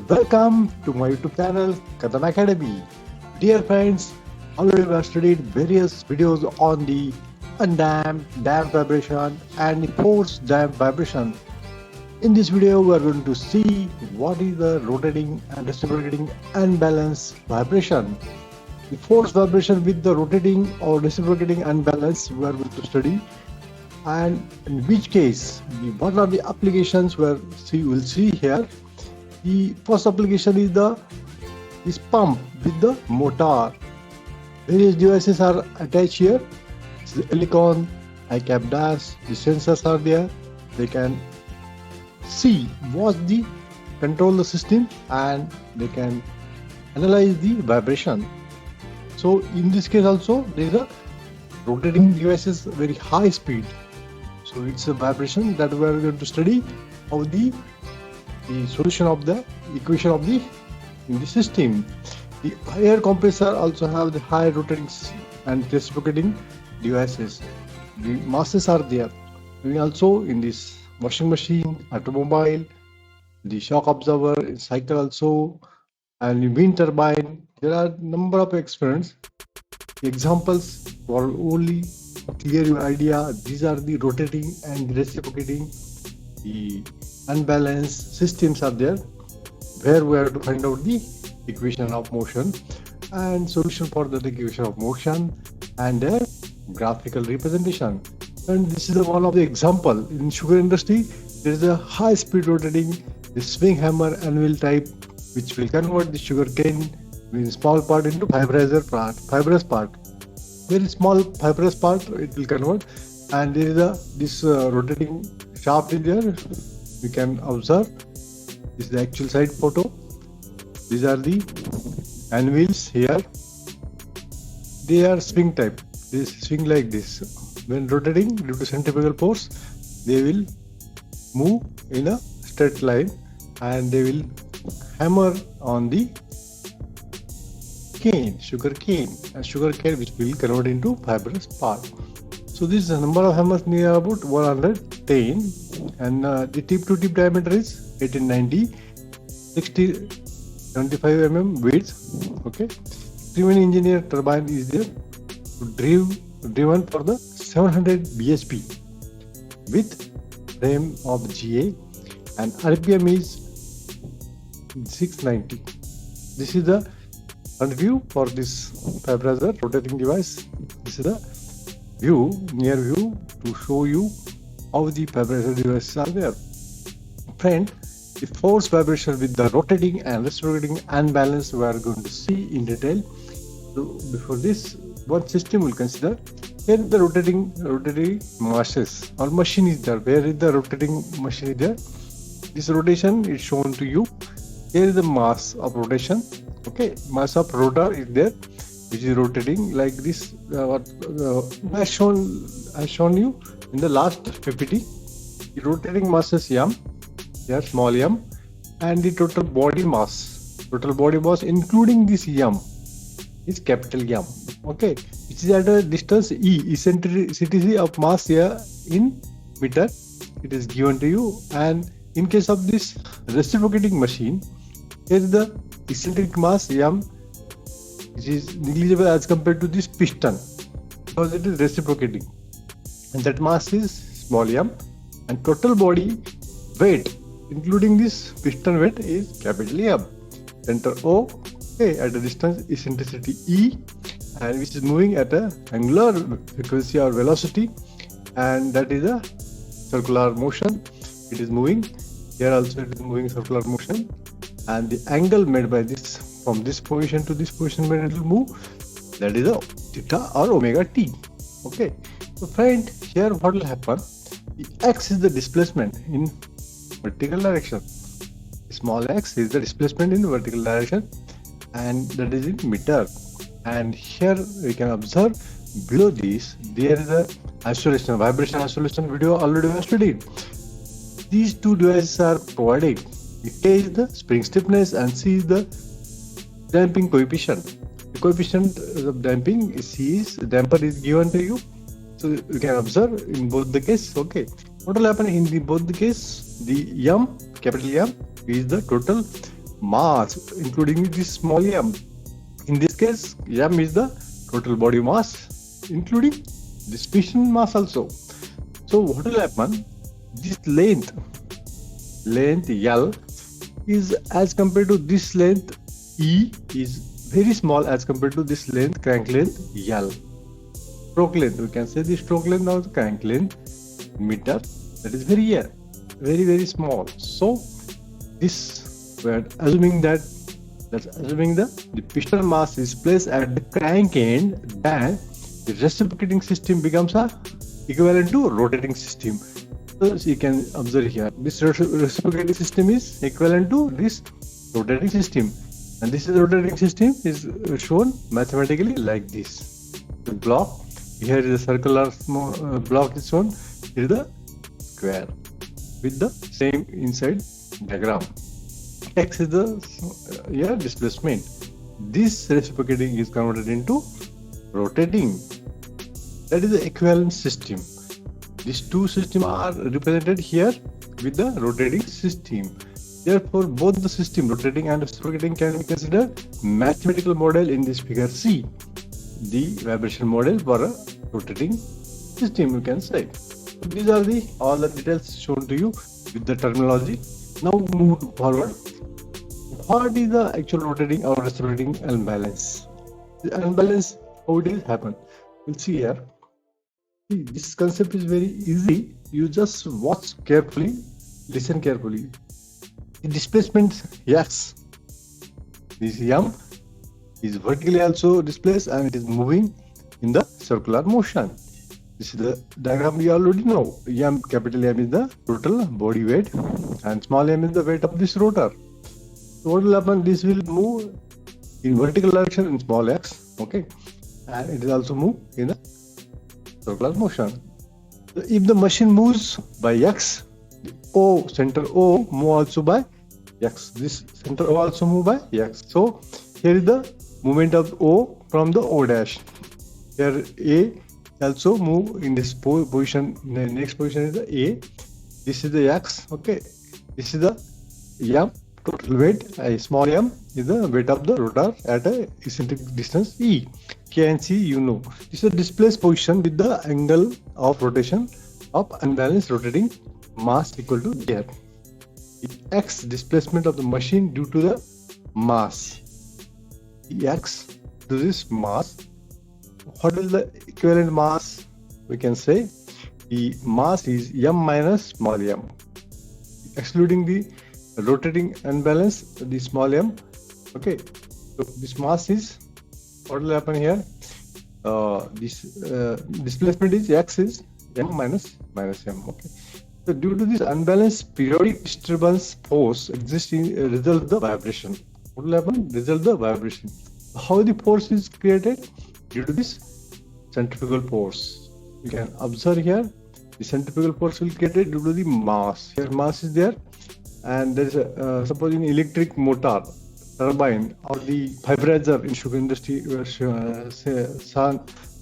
Welcome to my YouTube channel Kadam Academy. Dear friends, already we have studied various videos on the undamped, damped vibration and the forced damped vibration. In this video, we are going to see what is the rotating and reciprocating unbalanced vibration. The forced vibration with the rotating or reciprocating unbalance we are going to study, and in which case, what are the applications we will see here. The first application is this pump with the motor. Various devices are attached here. This is the Elecon, iCap dash. The sensors are there. They can see what the control the system and they can analyze the vibration. So in this case also there is a rotating devices very high speed. So it's a vibration that we are going to study how the solution of the equation of the in the system. The air compressor also have the high rotating and reciprocating devices. The masses are there. We also in this washing machine, automobile, the shock absorber, cycle also, and the wind turbine. There are number of experiments. Examples for only clear your idea. These are the rotating and reciprocating. The unbalanced systems are there where we have to find out the equation of motion and solution for the equation of motion and a graphical representation. And this is one of the example in sugar industry. There is a high speed rotating the swing hammer anvil type which will convert the sugar cane in small part into fibrous part. Very small fibrous part it will convert, and there is this rotating shaft is there. You can observe. This is the actual side photo. These are the anvils here. They are swing type. They swing like this. When rotating due to centrifugal force, they will move in a straight line and they will hammer on the sugar cane which will convert into fibrous part. So this is the number of hammers near about 110, and the tip to tip diameter is 1890, 60 75 mm width. Okay, Triven engineer turbine is there driven for the 700 bhp with frame of GA, and RPM is 690. This is the front view for this fibrizer rotating device. This is the near view to show you how the fibrizer devices are there. Friend, the force vibration with the rotating and reciprocating unbalance we are going to see in detail. So before this, one system will consider. Here the rotating masses or machine is there. Where is the rotating machine is there? This rotation is shown to you. Here is the mass of rotation. Okay, mass of rotor is there, which is rotating like this. As shown you in the last PPT. The rotating mass is m, here small m, and the total body mass including this m is capital M. Okay, which is at a distance E, eccentricity of mass here in meter. It is given to you, and in case of this reciprocating machine, here is the eccentric mass m, which is negligible as compared to this piston because it is reciprocating, and that mass is small m, and total body weight including this piston weight is capital M. Center O, okay, at a distance eccentricity E, and which is moving at a angular frequency or velocity, and that is a circular motion. It is moving here also. It is moving circular motion, and the angle made by this from this position to this position when it will move, that is a theta or omega t. Okay, so friend, here what will happen? The x is the displacement in vertical direction. Small x is the displacement in vertical direction, and that is in meter. And here we can observe below this there is a isolation, vibration isolation video already we have studied. These two devices are provided. K is the spring stiffness and C is the damping coefficient. The coefficient of damping C is damper is given to you. So you can observe in both the case. Okay, what will happen in both the case? The M, capital M, is the total mass, including this small m. In this case, m is the total body mass, including this piston mass also. So what will happen? This length L is as compared to this length E is very small as compared to this length, crank length L. Stroke length, we can say the stroke length of the crank length meter, that is very small. So this, we are assuming that, the piston mass is placed at the crank end, then the reciprocating system becomes equivalent to rotating system. So you can observe here, this reciprocating system is equivalent to this rotating system, and this is rotating system is shown mathematically like this. The block here is a circular block is shown, here is the square with the same inside diagram. X is the displacement. This reciprocating is converted into rotating. That is the equivalent system. These two systems are represented here with the rotating system. Therefore, both the system, rotating and reciprocating, can be considered mathematical model in this figure C. The vibration model for a rotating system, you can say. These are all the details shown to you with the terminology. Now move forward. What is the actual rotating or reciprocating unbalance? The unbalance, how it will happen? We'll see here. See, this concept is very easy. You just watch carefully, listen carefully. The displacement x, this m, is vertically also displaced and it is moving in the circular motion. This is the diagram we already know. M, capital M, is the total body weight and small m is the weight of this rotor. So what will happen? This will move in vertical direction in small x, okay, and it will also move in the circular motion. So if the machine moves by x, the O, center O, move also by x. This center O also move by x. So here is the movement of O from the O dash. Here A also move in this position. The next position is the A. This is the x. Okay. This is the m. Total weight, small m, is the weight of the rotor at a eccentric distance E. K and C, you know. This is a displaced position with the angle of rotation of unbalanced rotating mass equal to here. The x displacement of the machine due to the mass. The x to this mass. What is the equivalent mass? We can say the mass is m minus small m. Excluding the rotating unbalance, the small m, okay. So this mass is, what will happen here? This displacement is x is m minus m, okay. So due to this unbalanced periodic disturbance force existing, result the vibration. What will happen? Result the vibration. How the force is created? Due to this centrifugal force. You can observe here, the centrifugal force will create due to the mass. Here mass is there, and there is a suppose in electric motor, turbine, or the vibrators in sugar industry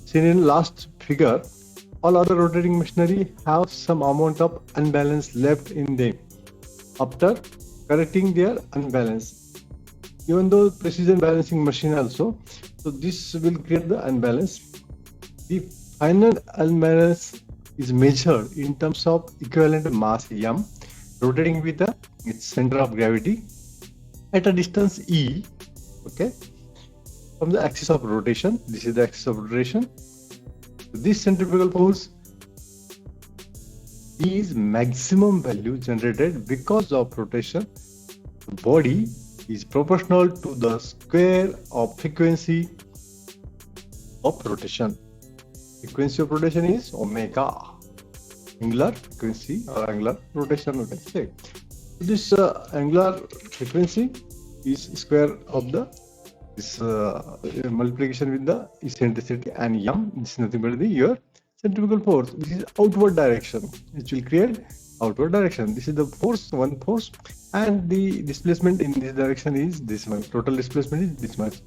seen in last figure. All other rotating machinery have some amount of unbalance left in them after correcting their unbalance. Even though precision balancing machine also, so this will create the unbalance. The final unbalance is measured in terms of equivalent mass m rotating with its center of gravity at a distance E, okay, from the axis of rotation. This is the axis of rotation. This centrifugal force is maximum value generated because of rotation. The body is proportional to the square of frequency of rotation. Frequency of rotation is omega, angular frequency or angular rotation, we can say. This angular frequency is square of this multiplication with the eccentricity, and m, this is nothing but your centrifugal force. This is outward direction. It will create outward direction. This is the force, one force, and the displacement in this direction is this much. Total displacement is this much.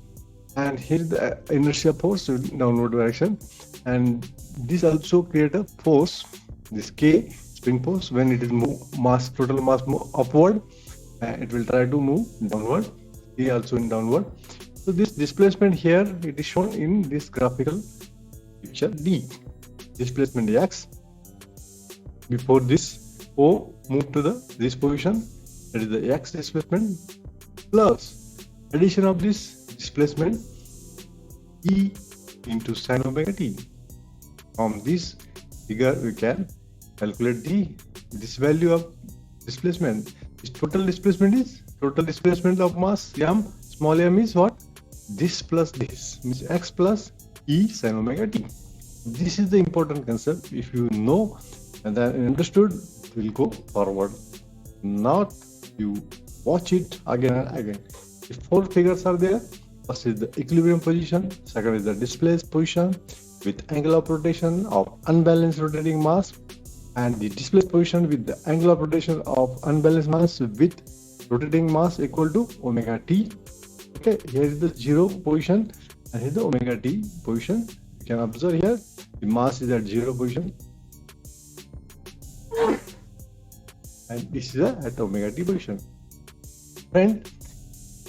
And here is the inertia force in downward direction, and this also create a force, this K spring force, when it is total mass move upward, and it will try to move downward. E also in downward. So this displacement here, it is shown in this graphical picture D. Displacement x before this O move to this position, that is the x displacement, plus addition of this displacement E into sin omega t. From this figure we can calculate this value of displacement. This total displacement of mass m, small m is what? This plus this, means x plus E sin omega t. This is the important concept. If you know and then understood, will go forward. Not you watch it again and again. The four figures are there. First is the equilibrium position, second is the displaced position with angle of rotation of unbalanced rotating mass, and the displaced position with the angle of rotation of unbalanced mass with rotating mass equal to omega t. Okay, here is the zero position and here is the omega t position. You can observe here the mass is at zero position and this is at omega t position. Friend,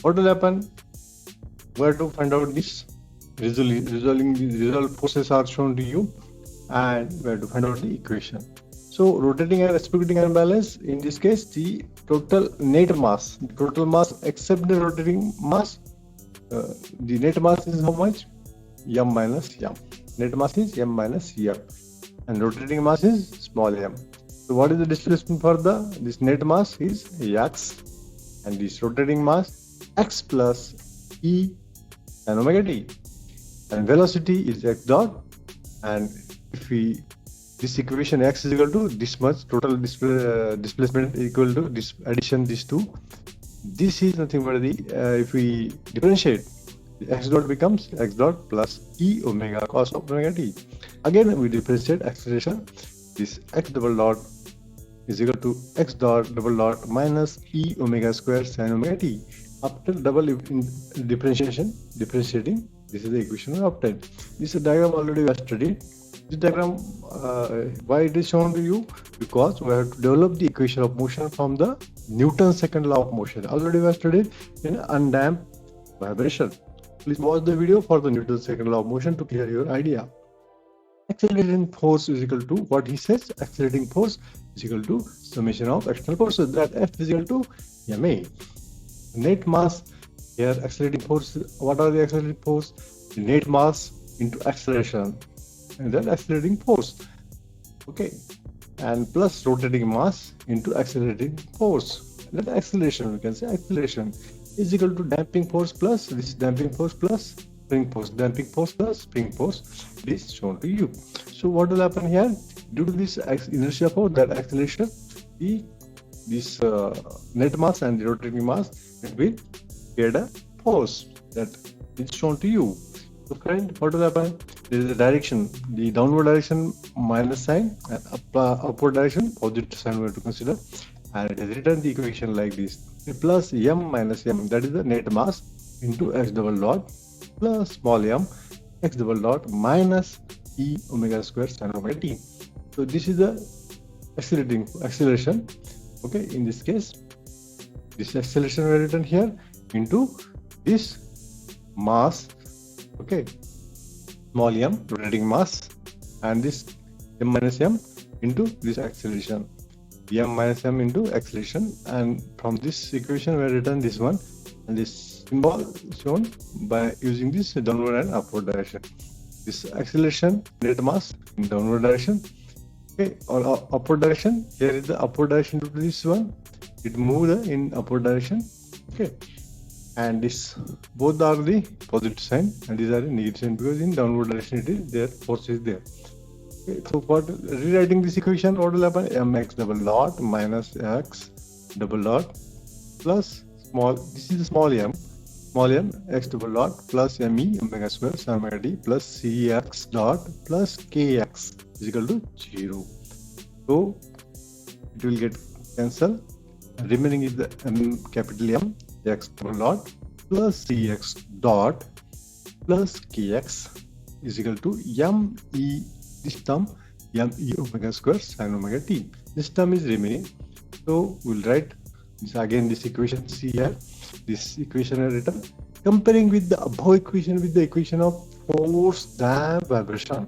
what will happen? Where to find out this? Resolve forces are shown to you, and where to find out the equation. So rotating and reciprocating unbalance, in this case the total net mass, the total mass except the rotating mass, the net mass is how much? M minus M. Net mass is M minus M, and rotating mass is small m. So what is the displacement for this net mass is x, and this rotating mass x plus E and omega t, and velocity is x dot, and if we this equation x is equal to this much total displacement equal to this addition these two, this is nothing but the if we differentiate, x dot becomes x dot plus E omega cos of omega t. Again we differentiate acceleration, this x double dot is equal to x dot double dot minus E omega square sin omega t. After double differentiating, this is the equation we obtained. This diagram already we have studied. This diagram, why it is shown to you? Because we have to develop the equation of motion from the Newton's second law of motion. Already we have studied in undamped vibration. Please watch the video for the Newton's second law of motion to clear your idea. Accelerating force is equal to what he says. Accelerating force is equal to summation of external forces, that F is equal to ma. Net mass here, accelerating force. What are the accelerating force? The net mass into acceleration, and then accelerating force. Okay, and plus rotating mass into accelerating force. That acceleration, we can say acceleration is equal to damping force plus this damping force plus spring force. Damping force plus spring force is shown to you. So what will happen here? Due to this inertia force, that acceleration, this net mass and the rotating mass, it will create a force that is shown to you. So friend, what will happen? There is a direction, the downward direction minus sign, and upward direction positive sign we have to consider, and it is written the equation like this: plus m minus m, that is the net mass, into x double dot plus small m x double dot minus E omega square sin omega t. So this is the acceleration. Okay, in this case, this acceleration is written here into this mass. Okay, small m rotating mass, and this m minus m into this acceleration, m minus m into acceleration, and from this equation we have written this one, and this symbol shown by using this downward and upward direction. This acceleration, net mass in downward direction, okay, or upward direction. Here is the upward direction to this one, it moved in upward direction. Okay, and this both are the positive sign and these are the negative sign, because in downward direction it is there, force is there. Okay, so for rewriting this equation, what will happen? Mx double dot minus x double dot plus small, this is small m x double dot plus me omega square sin omega t plus cx dot plus kx is equal to 0. So it will get cancelled. Remaining is the capital M x double dot plus cx dot plus kx is equal to me, this term me omega square sin omega t. This term is remaining, so we'll write So again, this equation, see here, this equation are written. Comparing with the above equation with the equation of force damped vibration.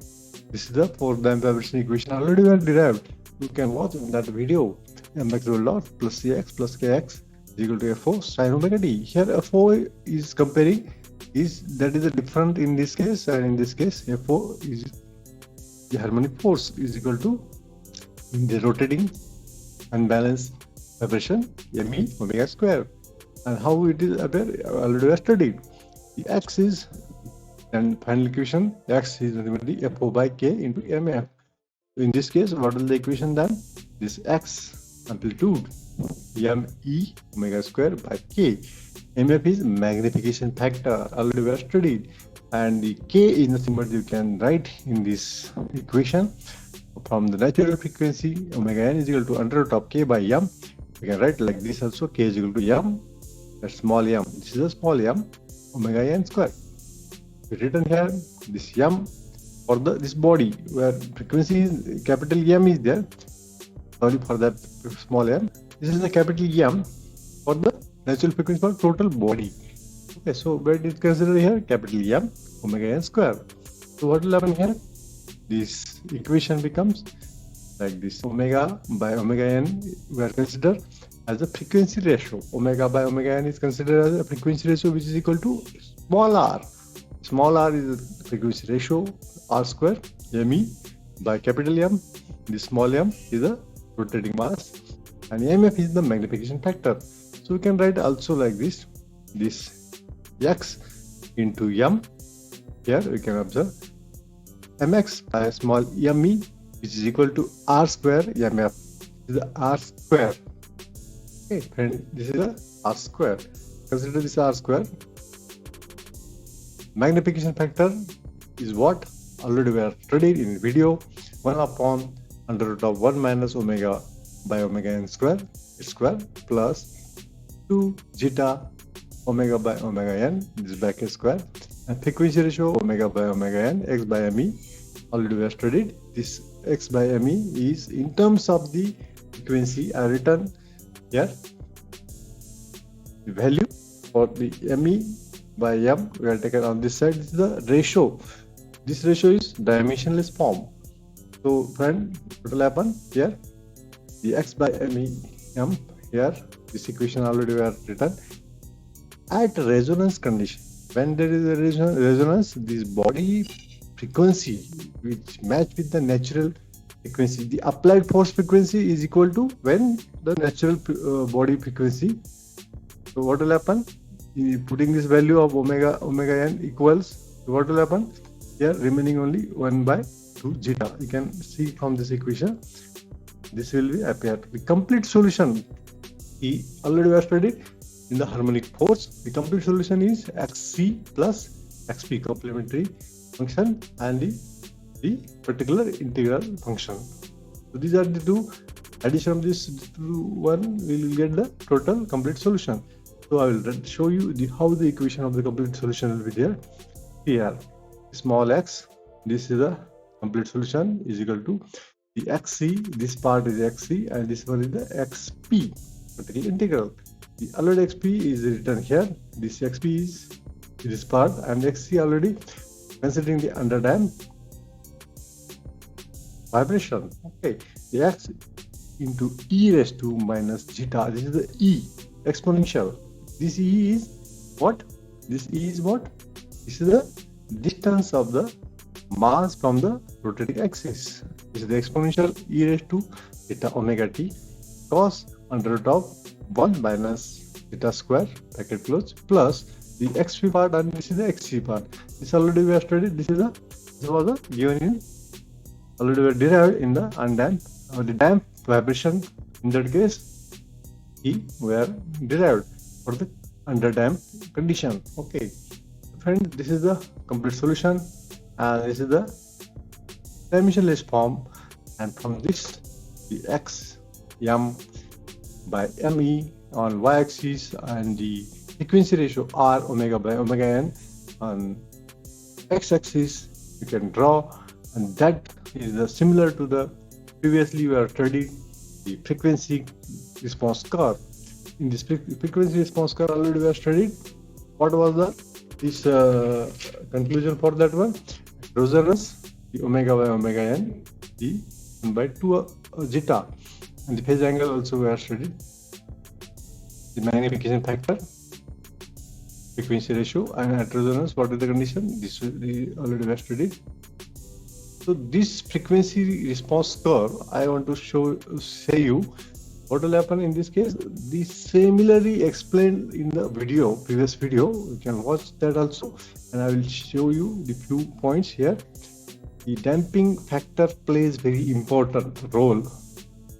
This is the force damped vibration equation already well derived. You can watch in that video. Mx dot plus Cx plus Kx is equal to F4 sin omega t. Here F4 is comparing, that is the different in this case, and in this case F4 is the harmonic force is equal to the rotating unbalanced vibration me omega square. And how it is appear already we studied. The x is, and final equation, x is ultimately F4 by K into mf. In this case, what is the equation then? This x amplitude me omega square by K. mf is magnification factor, already we have studied, and the K is nothing but you can write in this equation from the natural frequency omega n is equal to under root of K by m. We can write like this also, K is equal to m, that's small m. This is a small m omega n square. We written here this m for this body where frequency is capital M is there. Sorry for that small m. This is the capital M for the natural frequency for total body. Okay, so where it is considered here? Capital M omega n square. So what will happen here? This equation becomes like this: omega by omega n we are considered as a frequency ratio. Omega by omega n is considered as a frequency ratio which is equal to small r. Small r is the frequency ratio, r square me by capital M. This small m is the rotating mass, and mf is the magnification factor. So we can write also like this: this x into m. Here we can observe mx by small me, which is equal to r square mf. This is the r square. Okay, friend, this is the r square. Consider this r square. Magnification factor is what already we have studied in video: 1 upon under root of 1 minus omega by omega n square plus 2 zeta omega by omega n, this bracket square, and frequency ratio omega by omega n x by me. Already we have studied. This x by me is in terms of the frequency. I written here the value for the me by m we are taken on this side. This is the ratio. This ratio is dimensionless form. So friend, what will happen here? The x by me m here, this equation already we have written. At resonance condition, when there is a resonance, this body frequency which match with the natural frequency, the applied force frequency is equal to when the natural body frequency. So what will happen? Putting this value of omega n equals, what will happen here? Remaining only 1 by 2 zeta. You can see from this equation, this will be appear. The complete solution we already have studied in the harmonic force. The complete solution is xc plus xp, complementary function, and the particular integral function. So these are the two. Addition of this two one, we will get the total complete solution. So I will show you how the equation of the complete solution will be there. Here, small x, this is the complete solution, is equal to the xc, this part is xc, and this one is the xp, particular integral. The already xp is written here. This xp is this part, and xc already considering the underdamped vibration. Okay, the x into e raised to minus zeta. This is the e exponential. This e is what? This e is what? This is the distance of the mass from the rotating axis. This is the exponential e raised to zeta omega t cos under root of 1 minus zeta square bracket close plus the xp part, and this is the xc part. This already we have studied. This was the given in already we have derived in the undamped or the damped vibration. In that case, e were derived for the underdamped condition. Okay, friend, this is the complete solution, and this is the dimensionless form. And from this, the x m by me on y-axis and the frequency ratio r omega by omega n on x-axis you can draw, and that is similar to the previously we have studied the frequency response curve. in this frequency response curve already we have studied. What was this conclusion for that one? Resonance, the omega by omega n, the 1 by 2 zeta, and the phase angle also we have studied. The magnification factor, frequency ratio, and at resonance, what is the condition? This we already we have studied. So this frequency response curve, I want to say you what will happen in this case. This similarly explained in the previous video. You can watch that also, and I will show you the few points here. The damping factor plays very important role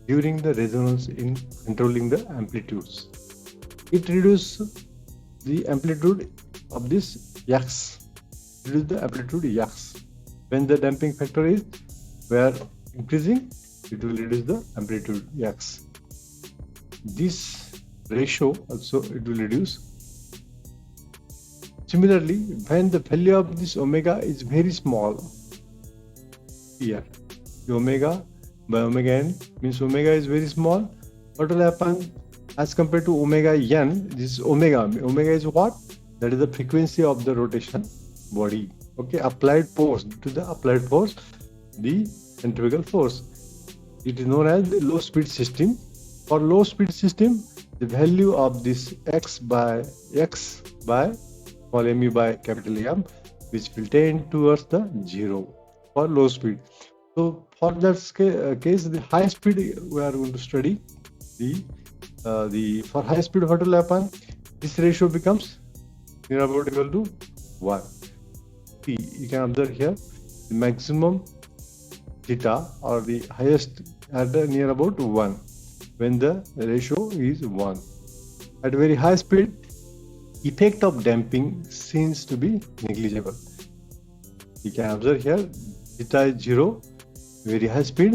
during the resonance in controlling the amplitudes. It reduces the amplitude of this X. Reduce the amplitude X. When the damping factor is increasing, it will reduce the amplitude X. This ratio also it will reduce. Similarly, when the value of this omega is very small, here the omega by omega n means omega is very small, what will happen as compared to omega n? This omega is what? That is the frequency of the rotation body. Okay, applied force, to the applied force, the centrifugal force. It is known as the low speed system. For low speed system, the value of this x by small m by capital M, which will tend towards the 0 for low speed. So for that case, the high speed we are going to study. For high speed, what will happen? This ratio becomes near about equal to 1. See, you can observe here the maximum theta or the highest at near about 1 when the ratio is 1. At very high speed, effect of damping seems to be negligible. You can observe here theta is 0, very high speed,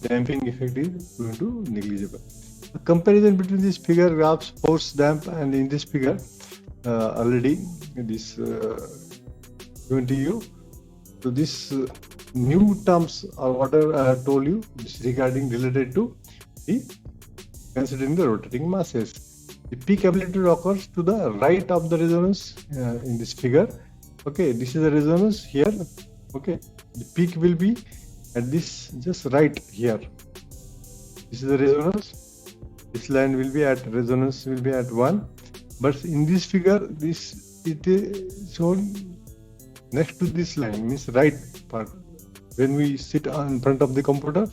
damping effect is going to negligible. A comparison between this figure graphs force damp, and in this figure already this given to you. So this new terms or whatever I have told you is related to the considering the rotating masses. The peak amplitude occurs to the right of the resonance in this figure. Okay, this is the resonance here. Okay, the peak will be at this just right here. This is the resonance. This line will be at resonance will be at 1, but in this figure it is shown next to this line, means right part. When we sit in front of the computer,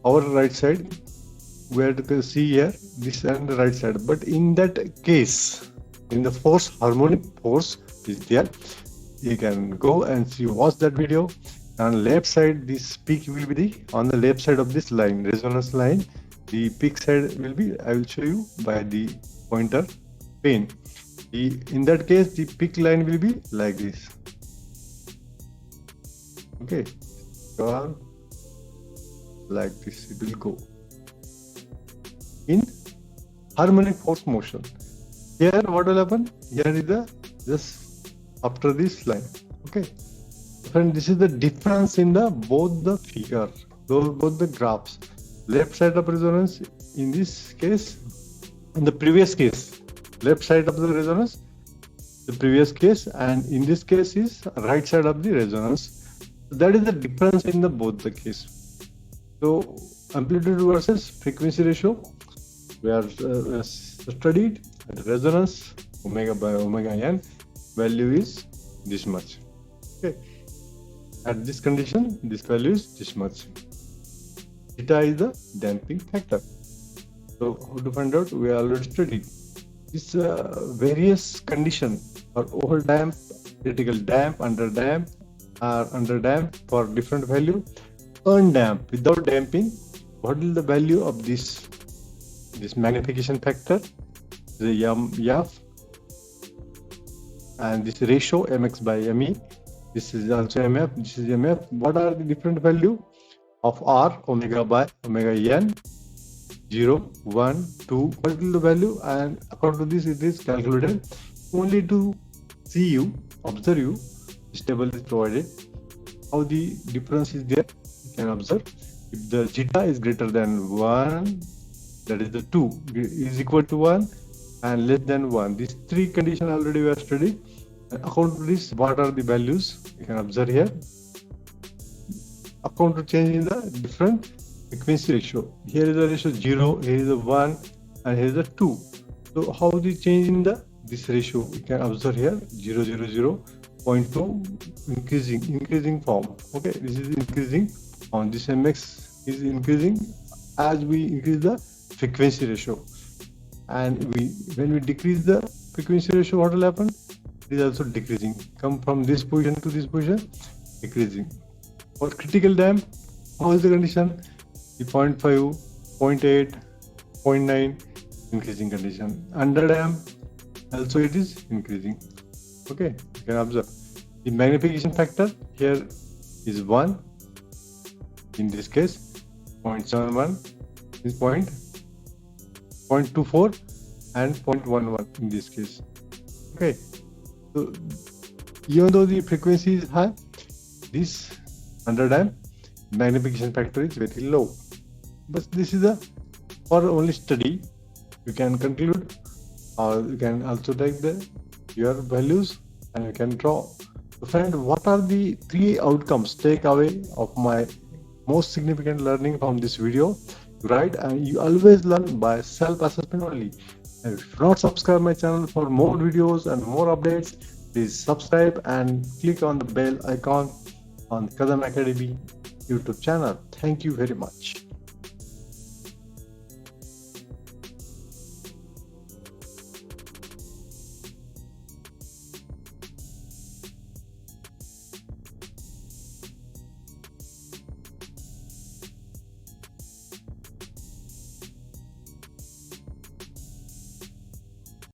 our right side we have to see here this and the right side. But in that case, in the force, harmonic force is there. You can go and watch that video. On left side, this peak will be on the left side of this line, resonance line. The peak side will be, I will show you by the pointer pen. In that case, the peak line will be like this. Okay, go on like this, it will go in harmonic force motion. Here what will happen? Here is the just after this line. Okay, friend, this is the difference in the both the figure, both the graphs. Left side of resonance in this case, in the previous case, left side of the resonance, the previous case, and in this case is right side of the resonance. That is the difference in the both the case. So amplitude versus frequency ratio we are studied at resonance omega by omega n value is this much. Okay, at this condition this value is this much. Theta is the damping factor. So how to find out? We already studied this various condition or over damp, critical damp, under damp, or under damp for different value. Undamp, without damping, what is the value of this magnification factor, the F, and this ratio mx by me. This is also mf, this is mf. What are the different value of r, omega by omega n, 0, 1, 2, what will the value? And according to this, it is calculated only to see you, observe you. This table is provided. How the difference is there, you can observe. If the zeta is greater than 1, that is the 2 is equal to 1, and less than 1. These three conditions already we have studied. And according to this, what are the values? You can observe here. According to change in the different frequency ratio. Here is the ratio 0, here is the 1, and here is the 2. So how the change in the this ratio? You can observe here 0, 0, 0, 0.2 increasing form. Okay, this is increasing on this mx is increasing as we increase the frequency ratio, and when we decrease the frequency ratio, what will happen? It is also decreasing. Come from this position to this position, decreasing. For critical damp, how is the condition? The 0.5, 0.8, 0.9 increasing condition. Under damp also it is increasing. Okay, you can observe the magnification factor here is 1. In this case 0.71 is 0.24 and 0.11 in this case. Okay, so even though the frequency is high, this under damp magnification factor is very low. But this is a for only study. You can conclude, or you can also take your values and you can draw. So friend, what are the 3 outcomes take away of my most significant learning from this video? Right, and you always learn by self-assessment only. And if you not subscribe my channel for more videos and more updates, please subscribe and click on the bell icon on Kadam Academy YouTube channel. Thank you very much.